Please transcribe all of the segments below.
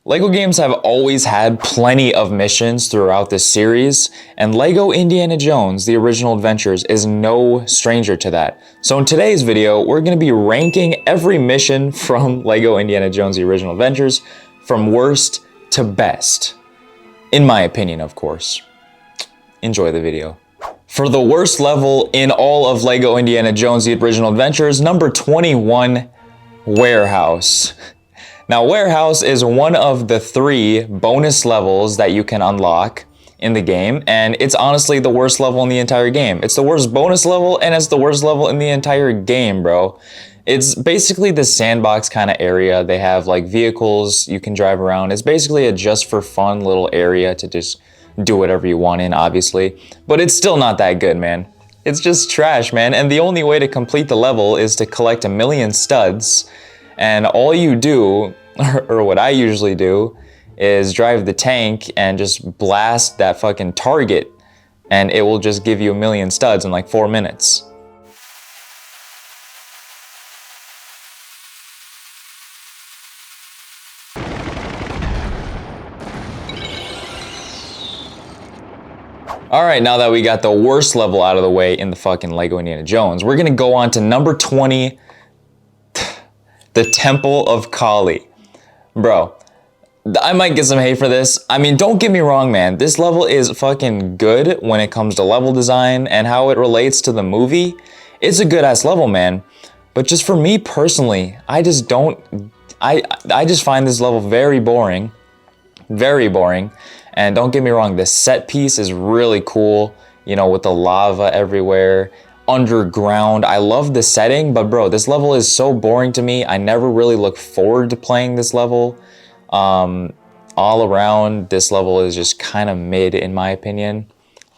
LEGO games have always had plenty of missions throughout this series, and LEGO Indiana Jones, The Original Adventures, is no stranger to that. So in today's video, we're going to be ranking every mission from LEGO Indiana Jones, The Original Adventures, from worst to best. In my opinion, of course. Enjoy the video. For the worst level in all of LEGO Indiana Jones, The Original Adventures, number 21, Warehouse. Now, Warehouse is one of the 3 bonus levels that you can unlock in the game, and it's honestly the worst level in the entire game. It's the worst bonus level, and it's the worst level in the entire game, bro. It's basically the sandbox kind of area. They have like vehicles you can drive around. It's basically a just for fun little area to just do whatever you want in, obviously. But it's still not that good, man. It's just trash, man. And the only way to complete the level is to collect 1,000,000 studs. And all you do, or what I usually do, is drive the tank and just blast that fucking target, and it will just give you 1,000,000 studs in like 4 minutes. Alright, now that we got the worst level out of the way in the fucking LEGO Indiana Jones, we're gonna go on to number 20, the Temple of Kali. Bro, I might get some hate for this. I mean, don't get me wrong, man. This level is fucking good when it comes to level design and how it relates to the movie. It's a good-ass level, man. But just for me personally, I just find this level very boring. Very boring. And don't get me wrong, this set piece is really cool, you know, with the lava everywhere, underground. I love the setting, but bro, this level is so boring to me. I never really look forward to playing this level. All around, this level is just kind of mid in my opinion.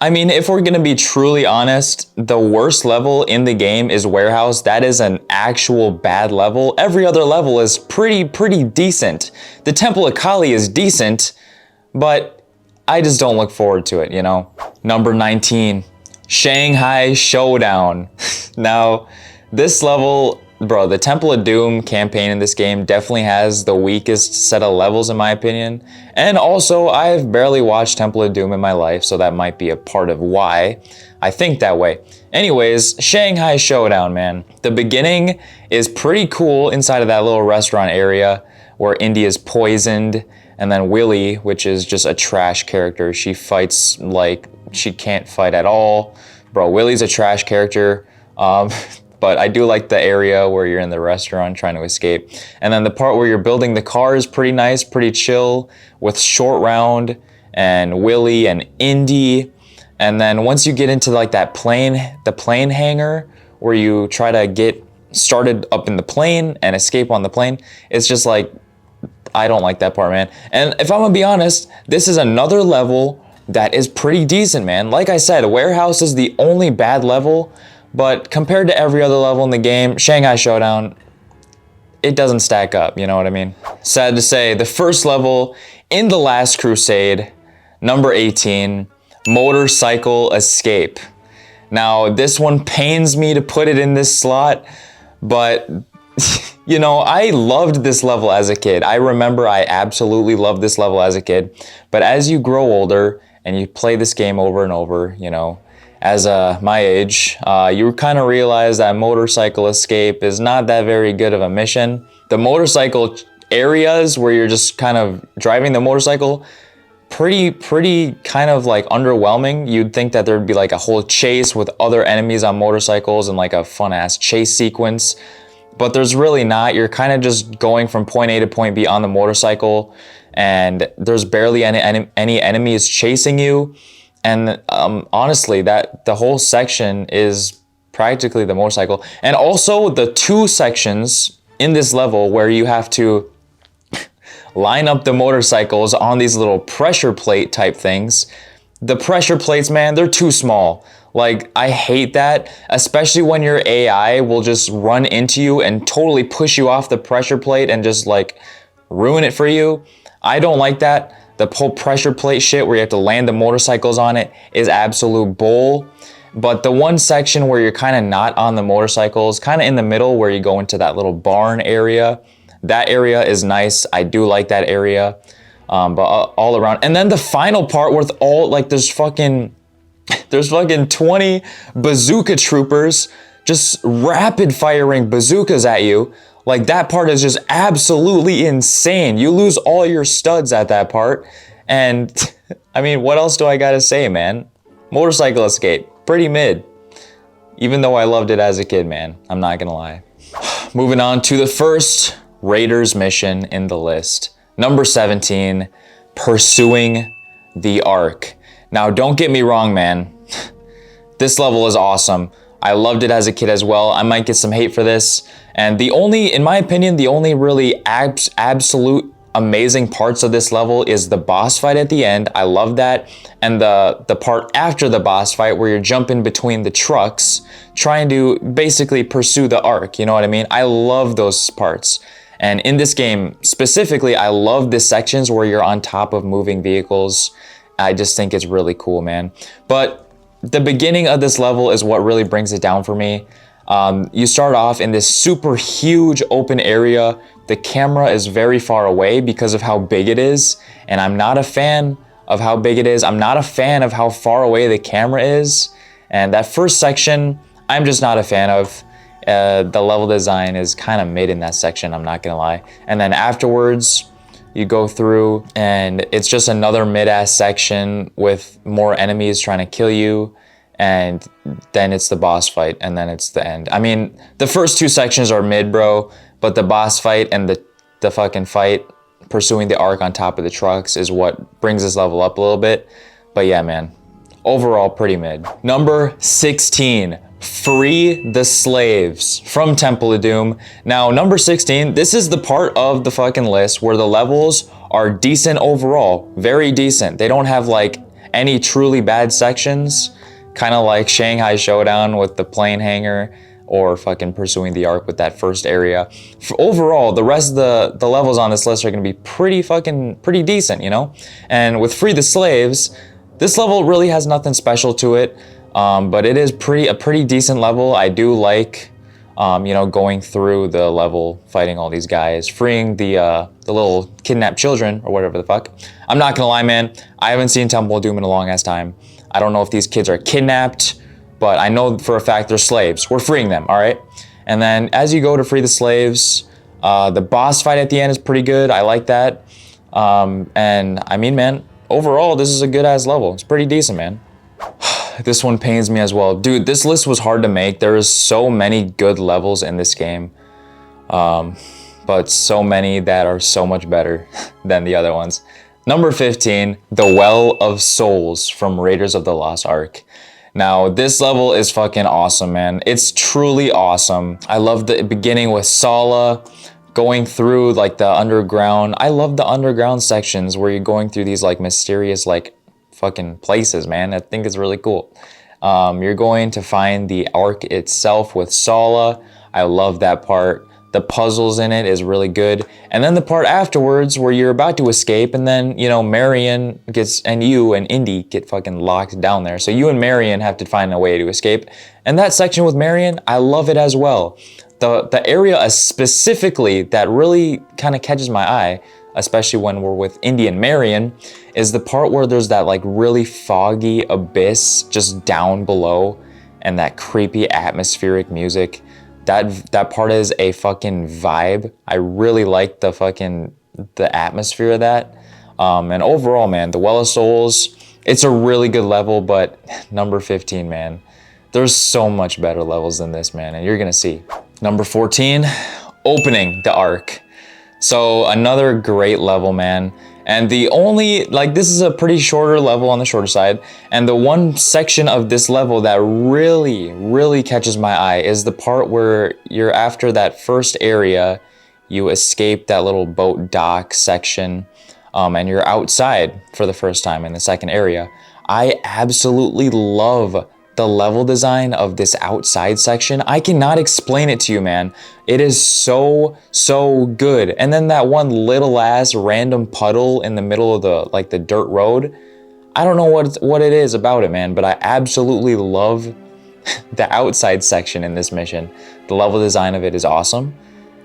I mean, if we're gonna be truly honest, the worst level in the game is Warehouse. That is an actual bad level. Every other level is pretty decent. The Temple of Kali is decent, but I just don't look forward to it, you know? Number 19, Shanghai Showdown. Now, this level, bro, the Temple of Doom campaign in this game definitely has the weakest set of levels in my opinion. And also, I've barely watched Temple of Doom in my life, so that might be a part of why I think that way. Anyways, Shanghai Showdown, man. The beginning is pretty cool inside of that little restaurant area where Indy is poisoned. And then Willy, which is just a trash character. She fights like she can't fight at all. Bro, Willy's a trash character. But I do like the area where you're in the restaurant trying to escape. And then the part where you're building the car is pretty nice, pretty chill, with Short Round and Willy and Indy. And then once you get into like that plane, the plane hangar, where you try to get started up in the plane and escape on the plane, it's just like, I don't like that part, man. And if I'm gonna be honest, this is another level that is pretty decent, man. Like I said, Warehouse is the only bad level, but compared to every other level in the game, Shanghai Showdown, it doesn't stack up, you know what I mean? Sad to say, the first level in The Last Crusade, number 18, Motorcycle Escape. Now, this one pains me to put it in this slot, but you know, I loved this level as a kid. I remember I absolutely loved this level as a kid. But as you grow older and you play this game over and over, you know, as my age, you kind of realize that Motorcycle Escape is not that very good of a mission. The motorcycle areas where you're just kind of driving the motorcycle, pretty kind of like underwhelming. You'd think that there'd be like a whole chase with other enemies on motorcycles and like a fun ass chase sequence. But there's really not. You're kind of just going from point A to point B on the motorcycle, and there's barely any enemies chasing you. And honestly, the whole section is practically the motorcycle. And also the 2 sections in this level where you have to line up the motorcycles on these little pressure plate type things. The pressure plates, man, they're too small. Like, I hate that, especially when your AI will just run into you and totally push you off the pressure plate and just like ruin it for you. I don't like that. The whole pressure plate shit where you have to land the motorcycles on it is absolute bull. But the one section where you're kind of not on the motorcycles, kind of in the middle where you go into that little barn area, That area is nice. I do like that area. But all around. And then the final part with all, like, there's fucking 20 bazooka troopers just rapid firing bazookas at you. Like, that part is just absolutely insane. You lose all your studs at that part. And I mean, what else do I gotta say, man? Motorcycle escape, pretty mid. Even though I loved it as a kid, man. I'm not gonna lie. Moving on to the first Raiders mission in the list. Number 17, Pursuing the Ark. Now, don't get me wrong, man. This level is awesome. I loved it as a kid as well. I might get some hate for this. And the only, in my opinion, the only really absolute amazing parts of this level is the boss fight at the end. I love that. And the part after the boss fight where you're jumping between the trucks, trying to basically pursue the Ark. You know what I mean? I love those parts. And in this game specifically, I love the sections where you're on top of moving vehicles. I just think it's really cool, man. But the beginning of this level is what really brings it down for me. You start off in this super huge open area. The camera is very far away because of how big it is. And I'm not a fan of how big it is. I'm not a fan of how far away the camera is. And that first section, I'm just not a fan of. The level design is kind of mid in that section, I'm not gonna lie. And then afterwards, you go through and it's just another mid-ass section with more enemies trying to kill you. And then it's the boss fight and then it's the end. I mean, the first two sections are mid, bro, but the boss fight and the fucking fight pursuing the Ark on top of the trucks is what brings this level up a little bit. But yeah, man, overall pretty mid. Number 16. Free the Slaves from Temple of Doom. Now, number 16, this is the part of the fucking list where the levels are decent overall. Very decent. They don't have like any truly bad sections, kind of like Shanghai Showdown with the plane hangar or fucking pursuing the Ark with that first area. For overall, the rest of the levels on this list are going to be pretty decent, you know? And with Free the Slaves, this level really has nothing special to it. But it is a pretty decent level. I do like, you know, going through the level, fighting all these guys, freeing the little kidnapped children or whatever the fuck. I'm not gonna lie, man. I haven't seen Temple of Doom in a long ass time. I don't know if these kids are kidnapped, but I know for a fact they're slaves. We're freeing them, all right? And then as you go to free the slaves, the boss fight at the end is pretty good. I like that. And I mean, man, overall, this is a good ass level. It's pretty decent, man. This one pains me as well. Dude, this list was hard to make. There is so many good levels in this game. But so many that are so much better than the other ones. Number 15, The Well of Souls from Raiders of the Lost Ark. Now, this level is fucking awesome, man. It's truly awesome. I love the beginning with Sala, going through like the underground. I love the underground sections where you're going through these like mysterious like fucking places, man. I think it's really cool. You're going to find the Ark itself with Sala. I love that part. The puzzles in it is really good. And then the part afterwards where you're about to escape and then, you know, Marion gets, and you and Indy get fucking locked down there. So you and Marion have to find a way to escape. And that section with Marion, I love it as well. The area specifically that really kind of catches my eye, especially when we're with Indy and Marion, is the part where there's that like really foggy abyss just down below and that creepy atmospheric music. That part is a fucking vibe. I really like the atmosphere of that. And overall, man, the Well of Souls, it's a really good level, but number 15, man, there's so much better levels than this, man, and you're gonna see. Number 14, Opening the Ark. So another great level, man. And the only, like, this is a pretty shorter level on the shorter side. And the one section of this level that really, really catches my eye is the part where you're after that first area, you escape that little boat dock section, and you're outside for the first time in the second area. I absolutely love the level design of this outside section. I cannot explain it to you, man. It is so, so good. And then that one little ass random puddle in the middle of the dirt road. I don't know what it is about it, man, but I absolutely love the outside section in this mission. The level design of it is awesome.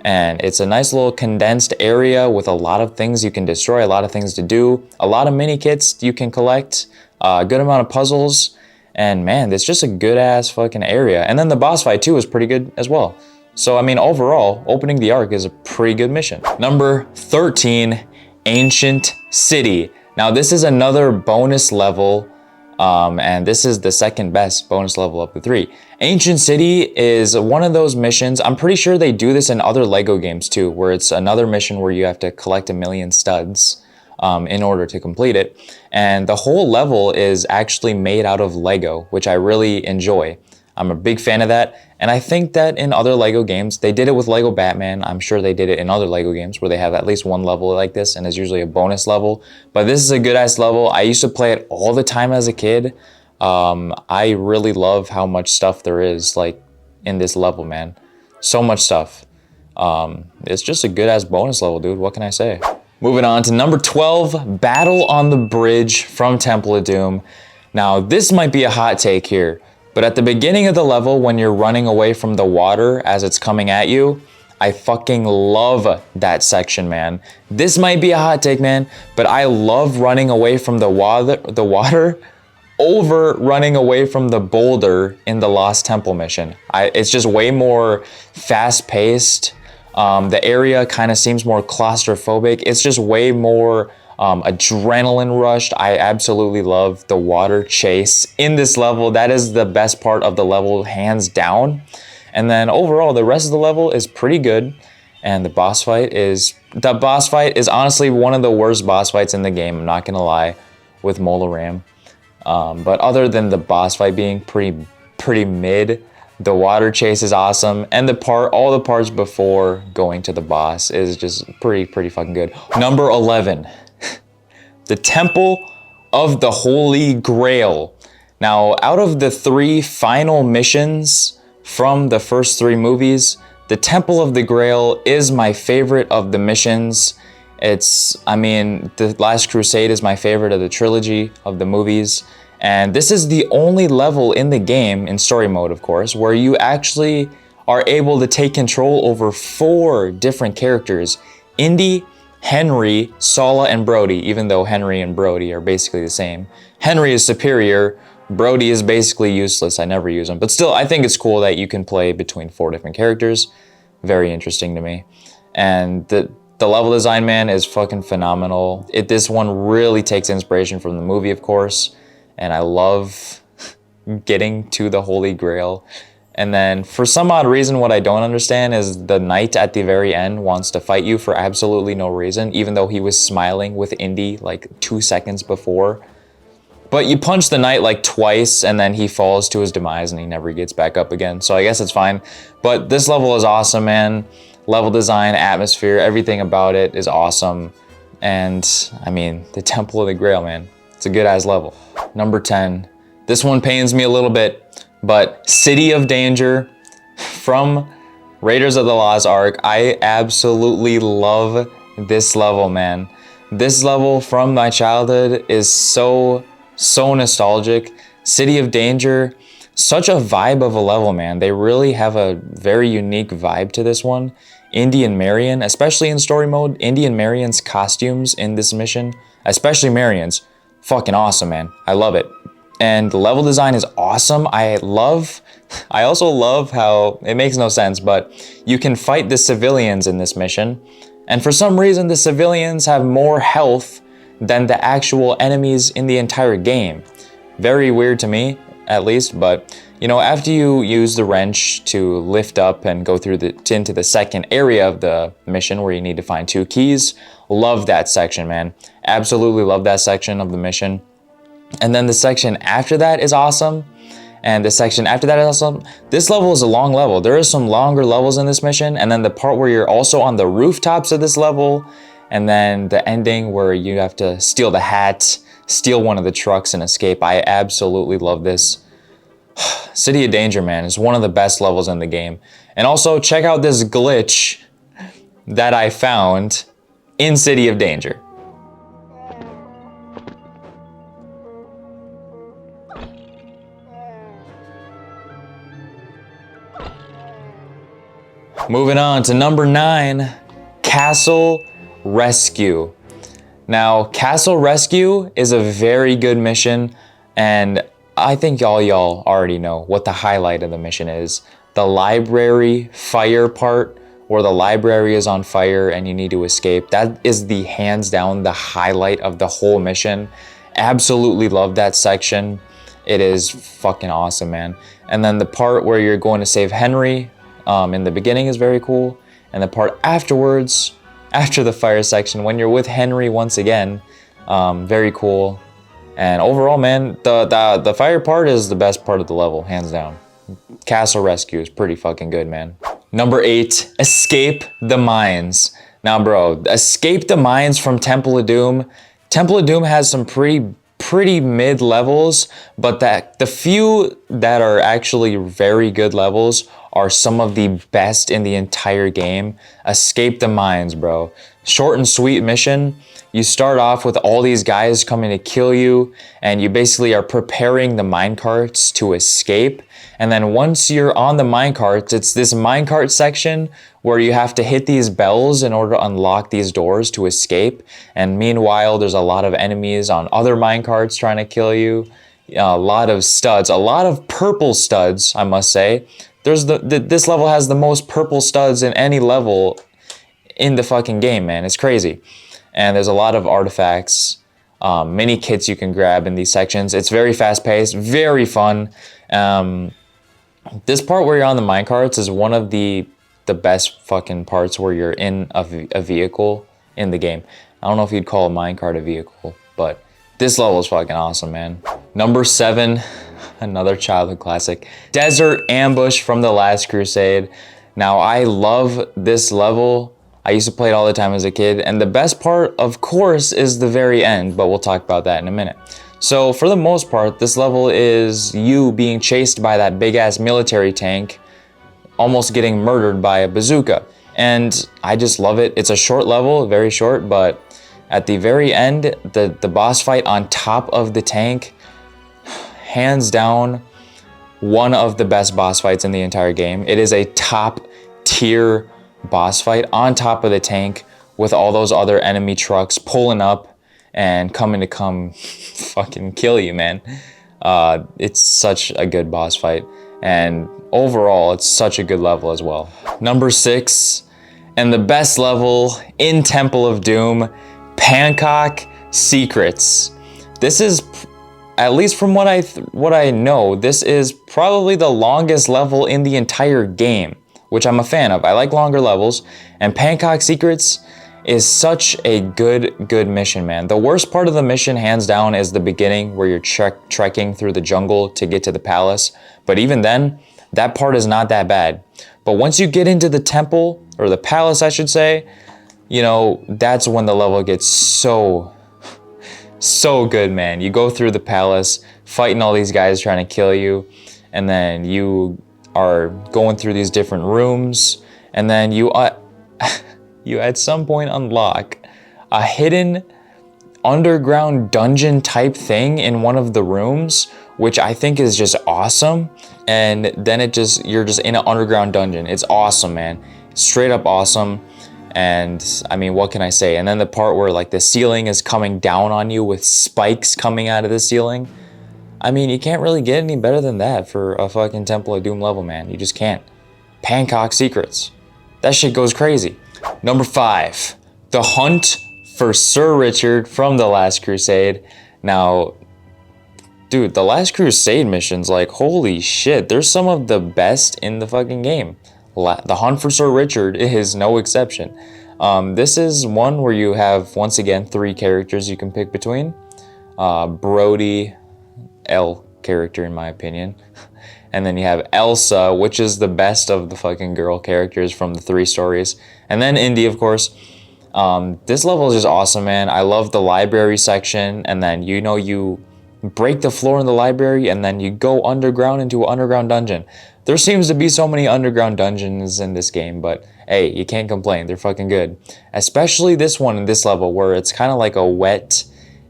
And it's a nice little condensed area with a lot of things you can destroy, a lot of things to do, a lot of mini kits you can collect, a good amount of puzzles, and man, it's just a good ass fucking area. And then the boss fight too is pretty good as well. So I mean, overall, opening the Ark is a pretty good mission. Number 13, Ancient City. Now this is another bonus level, and this is the second best bonus level of the three. Ancient City is one of those missions, I'm pretty sure they do this in other LEGO games too, where it's another mission where you have to collect 1,000,000 studs in order to complete it. And the whole level is actually made out of LEGO, which I really enjoy. I'm a big fan of that, and I think that in other LEGO games, they did it with LEGO Batman. I'm sure they did it in other LEGO games where they have at least one level like this, and it's usually a bonus level. But this is a good-ass level. I used to play it all the time as a kid. I really love how much stuff there is, like, in this level, man. So much stuff. It's just a good-ass bonus level, dude. What can I say? Moving on to number 12, Battle on the Bridge from Temple of Doom. Now, this might be a hot take here, but at the beginning of the level, when you're running away from the water as it's coming at you, I fucking love that section, man. This might be a hot take, man, but I love running away from the water over running away from the boulder in the Lost Temple mission. It's just way more fast-paced. The area kind of seems more claustrophobic. It's just way more adrenaline rushed. I absolutely love the water chase in this level. That is the best part of the level, hands down. And then overall, the rest of the level is pretty good. And the boss fight is honestly one of the worst boss fights in the game. I'm not gonna lie, with Mola Ram. But other than the boss fight being pretty mid, the water chase is awesome, and all the parts before going to the boss is just pretty fucking good. Number 11, the Temple of the Holy Grail. Now, out of the 3 final missions from the first 3 movies, the Temple of the Grail is my favorite of the missions. The Last Crusade is my favorite of the trilogy of the movies. And this is the only level in the game, in story mode of course, where you actually are able to take control over 4 different characters. Indy, Henry, Sala, and Brody, even though Henry and Brody are basically the same. Henry is superior, Brody is basically useless, I never use him. But still, I think it's cool that you can play between 4 different characters. Very interesting to me. And the level design, man, is fucking phenomenal. This one really takes inspiration from the movie, of course. And I love getting to the Holy Grail. And then for some odd reason, what I don't understand is the knight at the very end wants to fight you for absolutely no reason, even though he was smiling with Indy like 2 seconds before. But you punch the knight like twice and then he falls to his demise and he never gets back up again. So I guess it's fine. But this level is awesome, man. Level design, atmosphere, everything about it is awesome. And I mean, the Temple of the Grail, man. It's a good ass level. Number 10. This one pains me a little bit, but City of Danger from Raiders of the Lost Ark. I absolutely love this level, man. This level from my childhood is so nostalgic. City of Danger, such a vibe of a level, man. They really have a very unique vibe to this one. Indy and Marion, especially in story mode, Indy and Marion's costumes in this mission, especially Marion's, fucking awesome, man. I love it. And the level design is awesome. I also love how, it makes no sense, but you can fight the civilians in this mission. And for some reason, the civilians have more health than the actual enemies in the entire game. Very weird to me, at least, but you know, after you use the wrench to lift up and go through into the second area of the mission where you need to find 2 keys, love that section, man. Absolutely love that section of the mission. And then the section after that is awesome. And the section after that is awesome. This level is a long level. There are some longer levels in this mission. And then the part where you're also on the rooftops of this level. And then the ending where you have to steal the hat, steal one of the trucks and escape. I absolutely love this. City of Danger, man, is one of the best levels in the game. And also check out this glitch that I found in City of Danger. Moving on to number 9, Castle Rescue. Now, Castle Rescue is a very good mission, and I think all y'all already know what the highlight of the mission is. The library fire part, where the library is on fire and you need to escape. That is the hands down the highlight of the whole mission. Absolutely love that section. It is fucking awesome, man. And then the part where you're going to save Henry in the beginning is very cool. And the part afterwards, after the fire section, when you're with Henry once again, very cool. And overall, man, the fire part is the best part of the level, hands down. Castle Rescue is pretty fucking good, man. Number 8, Escape the Mines. Now, bro, Escape the Mines from Temple of Doom. Temple of Doom has some pretty mid levels, but the few that are actually very good levels are some of the best in the entire game. Escape the Mines, bro. Short and sweet mission. You start off with all these guys coming to kill you, and you basically are preparing the minecarts to escape. And then once you're on the minecarts, it's this minecart section where you have to hit these bells in order to unlock these doors to escape. And meanwhile, there's a lot of enemies on other minecarts trying to kill you. A lot of studs, a lot of purple studs, I must say. This level has the most purple studs in any level in the fucking game, man. It's crazy. And there's a lot of artifacts, mini kits you can grab in these sections. It's very fast paced, very fun. This part where you're on the minecarts is one of the best fucking parts where you're in a vehicle in the game. I don't know if you'd call a minecart a vehicle, but this level is fucking awesome, man. Number 7, another childhood classic, Desert Ambush from The Last Crusade. Now, I love this level. I used to play it all the time as a kid, and the best part, of course, is the very end, but we'll talk about that in a minute. So for the most part, this level is you being chased by that big-ass military tank, almost getting murdered by a bazooka. And I just love it. It's a short level, very short, but at the very end, the boss fight on top of the tank, hands down, one of the best boss fights in the entire game. It is a top-tier boss fight on top of the tank with all those other enemy trucks pulling up and coming to come fucking kill you, man. It's such a good boss fight, and overall it's such a good level as well. Number 6, and the best level in Temple of Doom, Pank Secrets. This is, at least from what I know, this is probably the longest level in the entire game, which I'm a fan of. I like longer levels, and Pank Secrets is such a good mission, man. The worst part of the mission, hands down, is the beginning where you're trekking through the jungle to get to the palace. But even then, that part is not that bad. But once you get into the temple, or the palace, I should say, you know, that's when the level gets so good, man. You go through the palace, fighting all these guys trying to kill you, and then you are going through these different rooms, and then you at some point unlock a hidden underground dungeon type thing in one of the rooms, which I think is just awesome. And then you're just in an underground dungeon. It's awesome, man. Straight up awesome. And I mean, what can I say? And then the part where like the ceiling is coming down on you with spikes coming out of the ceiling. I mean, you can't really get any better than that for a fucking Temple of Doom level, man. You just can't. Pank Secrets. That shit goes crazy. Number 5, The Hunt for Sir Richard from The Last Crusade. Now, dude, The Last Crusade missions, like, holy shit, there's some of the best in the fucking game. The Hunt for Sir Richard is no exception. This is one where you have, once again, 3 characters you can pick between. Brody, L character in my opinion. And then you have Elsa, which is the best of the fucking girl characters from the 3 stories. And then Indy, of course. This level is just awesome, man. I love the library section. And then, you know, you break the floor in the library and then you go underground into an underground dungeon. There seems to be so many underground dungeons in this game, but hey, you can't complain. They're fucking good. Especially this one in this level where it's kind of like a wet,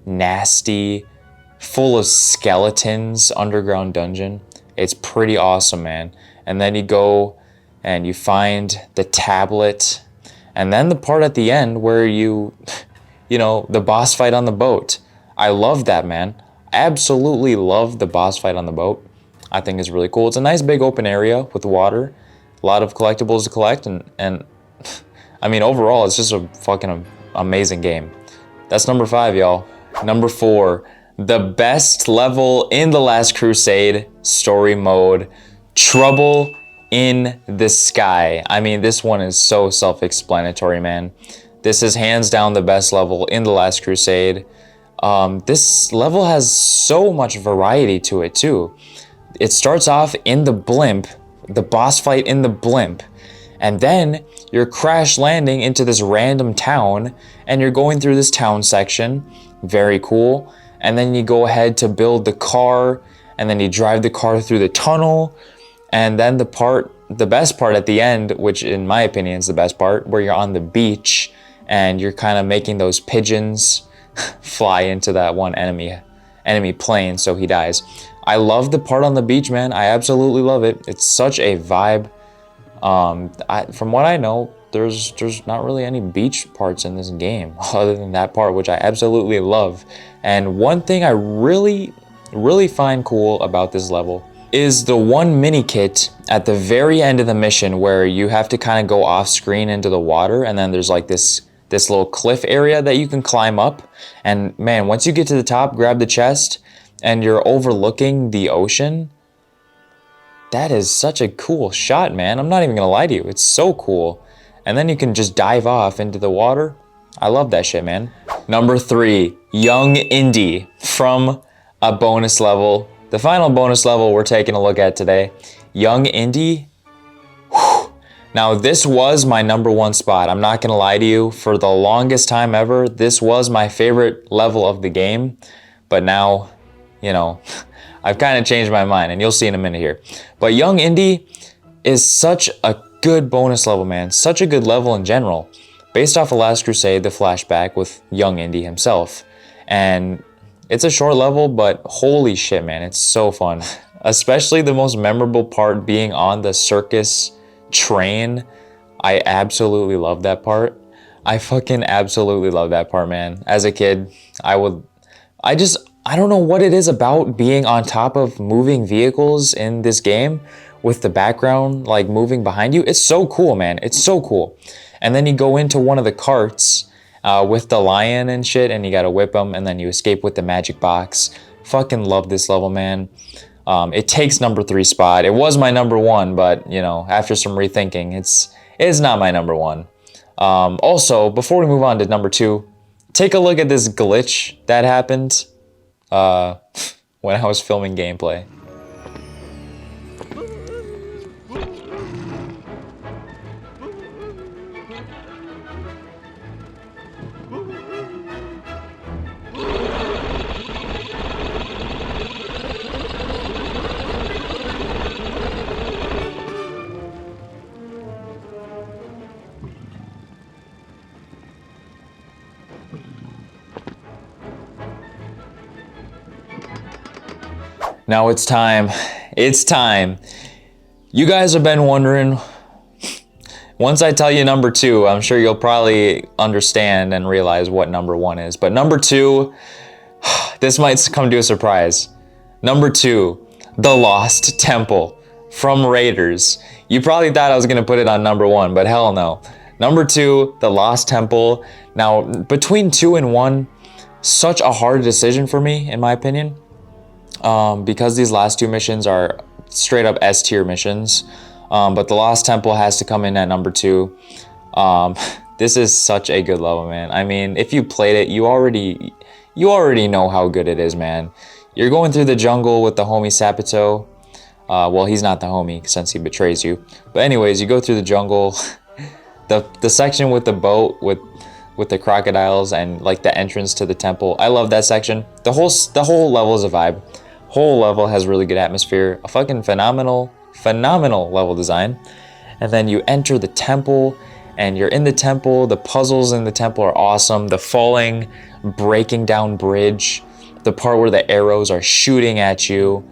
nasty, full of skeletons underground dungeon. It's pretty awesome, man. And then you go and you find the tablet, and then the part at the end where you know, the boss fight on the boat. I love that, man. Absolutely love the boss fight on the boat. I think it's really cool. It's a nice big open area with water, a lot of collectibles to collect, and I mean, overall, it's just a fucking amazing game. That's number 5, y'all. Number 4, the best level in The Last Crusade, story mode, Trouble in the Sky. I mean, this one is so self-explanatory, man. This is hands down the best level in The Last Crusade. This level has so much variety to it too. It starts off in the blimp, the boss fight in the blimp, and then you're crash landing into this random town, and you're going through this town section. Very cool. And then you go ahead to build the car, and then you drive the car through the tunnel, and then the best part at the end, which in my opinion is the best part, where you're on the beach and you're kind of making those pigeons fly into that one enemy plane so he dies. I love the part on the beach, man. I absolutely love it. It's such a vibe. From what I know, there's not really any beach parts in this game other than that part, which I absolutely love. And one thing I really find cool about this level is the one mini kit at the very end of the mission where you have to kind of go off screen into the water, and then there's like this little cliff area that you can climb up. And man, once you get to the top, grab the chest and you're overlooking the ocean. That is such a cool shot, man. I'm not even gonna lie to you. It's so cool. And then you can just dive off into the water. I love that shit, man. Number 3, Young Indy from a bonus level. The final bonus level we're taking a look at today. Young Indy. Whew. Now, this was my number 1 spot. I'm not gonna lie to you. For the longest time ever, this was my favorite level of the game. But now, you know, I've kind of changed my mind, and you'll see in a minute here. But Young Indy is such a good bonus level, man. Such a good level in general. Based off of Last Crusade, the flashback with Young Indy himself. And it's a short level, but holy shit, man, it's so fun. Especially the most memorable part being on the circus train. I absolutely love that part. I fucking absolutely love that part, man. As a kid, I don't know what it is about being on top of moving vehicles in this game with the background like moving behind you. It's so cool, man. It's so cool. And then you go into one of the carts with the lion and shit, and you gotta whip them, and then you escape with the magic box. Fucking love this level, man. It takes number 3 spot. It was my number 1, but you know, after some rethinking, it's not my number 1. Also, before we move on to number 2, take a look at this glitch that happened when I was filming gameplay. Now it's time. It's time. You guys have been wondering. Once I tell you number 2, I'm sure you'll probably understand and realize what number 1 is. But number 2, this might come to a surprise. Number 2, The Lost Temple from Raiders. You probably thought I was gonna put it on number 1, but hell no. Number 2, The Lost Temple. Now, between 2 and 1, such a hard decision for me, in my opinion. Because these last 2 missions are straight up S tier missions. But the Lost Temple has to come in at number 2. This is such a good level, man. I mean, if you played it, you already know how good it is, man. You're going through the jungle with the homie Sapito. Well, he's not the homie since he betrays you. But anyways, you go through the jungle. The section with the boat with the crocodiles and like the entrance to the temple. I love that section. The whole level is a vibe. Whole level has really good atmosphere. A fucking phenomenal level design. And then you enter the temple and you're in the temple. The puzzles in the temple are awesome. The falling, breaking down bridge. The part where the arrows are shooting at you.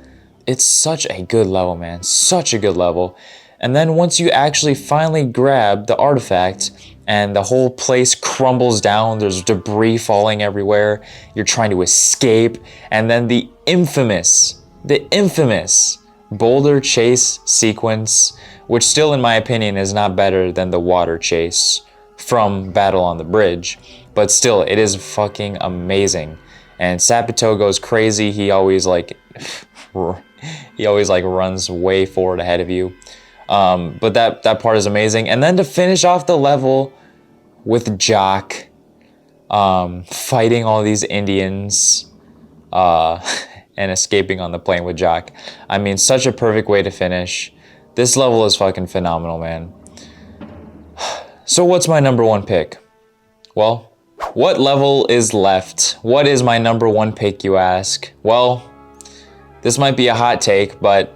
It's such a good level, man. Such a good level. And then once you actually finally grab the artifact and the whole place crumbles down, there's debris falling everywhere, you're trying to escape, and then the infamous boulder chase sequence, which still in my opinion is not better than the water chase from Battle on the Bridge, but still it is fucking amazing. And Sapito goes crazy. He always like runs way forward ahead of you. But that part is amazing. And then to finish off the level with Jock fighting all these Indians and escaping on the plane with Jock. I mean, such a perfect way to finish. This level is fucking phenomenal, man. So what's my number one pick? Well, what level is left? What is my number one pick, you ask? Well, this might be a hot take, but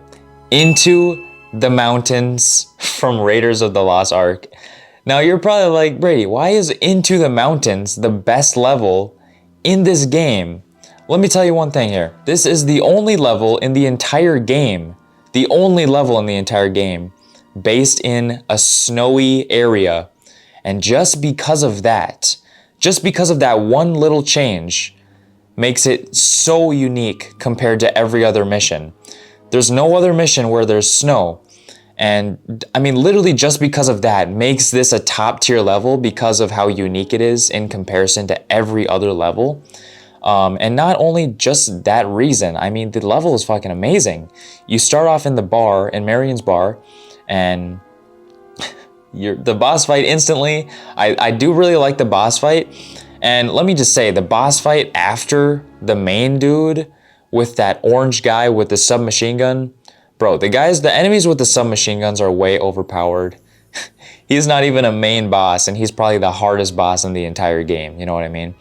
Into the Mountains from Raiders of the Lost Ark. Now you're probably like, Brady, why is Into the Mountains the best level in this game? Let me tell you one thing here. This is the only level in the entire game, based in a snowy area. And just because of that one little change, makes it so unique compared to every other mission. There's no other mission where there's snow. And I mean, literally just because of that makes this a top tier level because of how unique it is in comparison to every other level. And not only just that reason, I mean, the level is fucking amazing. You start off in the bar, in Marion's bar, and the boss fight instantly. I do really like the boss fight. And let me just say, the boss fight after the main dude with that orange guy with the submachine gun, bro, the enemies with the submachine guns are way overpowered. He's not even a main boss, and he's probably the hardest boss in the entire game, you know what I mean?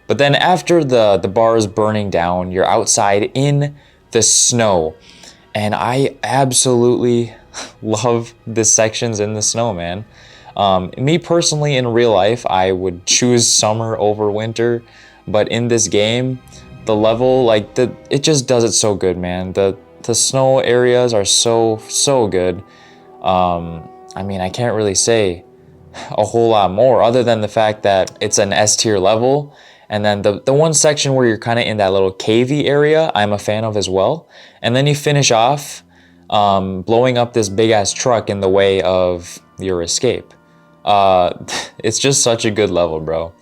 But then after the bar is burning down, you're outside in the snow. And I absolutely love the sections in the snow, man. Me personally, in real life, I would choose summer over winter. But in this game, the level, it just does it so good, man. The snow areas are so good. I mean, I can't really say a whole lot more other than the fact that it's an S tier level. And then the one section where you're kind of in that little cavey area, I'm a fan of as well. And then you finish off blowing up this big ass truck in the way of your escape. It's just such a good level, bro.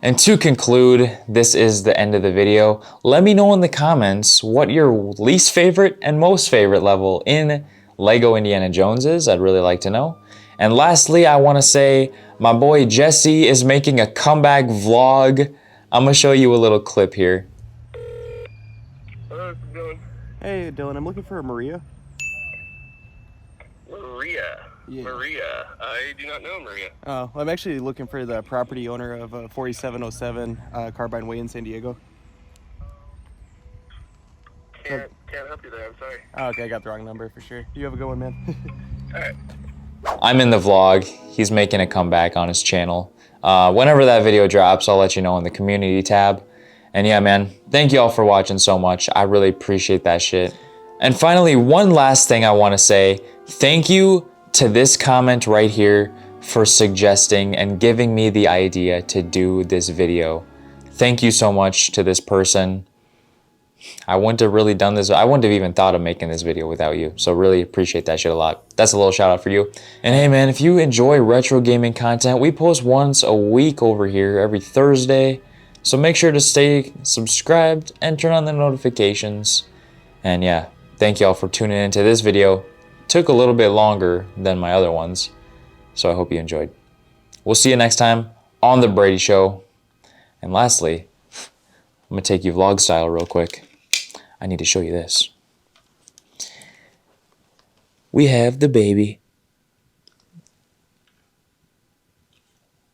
And to conclude, this is the end of the video. Let me know in the comments what your least favorite and most favorite level in Lego Indiana Jones is. I'd really like to know. And lastly, I want to say my boy Jesse is making a comeback vlog. I'm going to show you a little clip here. Hello, Dylan. Hey, Dylan, I'm looking for Maria. Maria? Yeah. Maria. I do not know Maria. Oh, I'm actually looking for the property owner of 4707 Carbine Way in San Diego. Can't help you there, I'm sorry. Oh, okay, I got the wrong number for sure. You have a good one, man. Alright. I'm in the vlog. He's making a comeback on his channel. Whenever that video drops, I'll let you know in the community tab. And yeah, man, thank you all for watching so much. I really appreciate that shit. And finally, one last thing I want to say. Thank you to this comment right here for suggesting and giving me the idea to do this video. Thank you so much to this person. I wouldn't have really done this. I wouldn't have even thought of making this video without you. So really appreciate that shit a lot. That's a little shout out for you. And hey man, if you enjoy retro gaming content, we post once a week over here every Thursday. So make sure to stay subscribed and turn on the notifications. And yeah, thank you all for tuning into this video. Took a little bit longer than my other ones. So I hope you enjoyed. We'll see you next time on The Brady Show. And lastly, I'm gonna take you vlog style real quick. I need to show you this. We have the baby.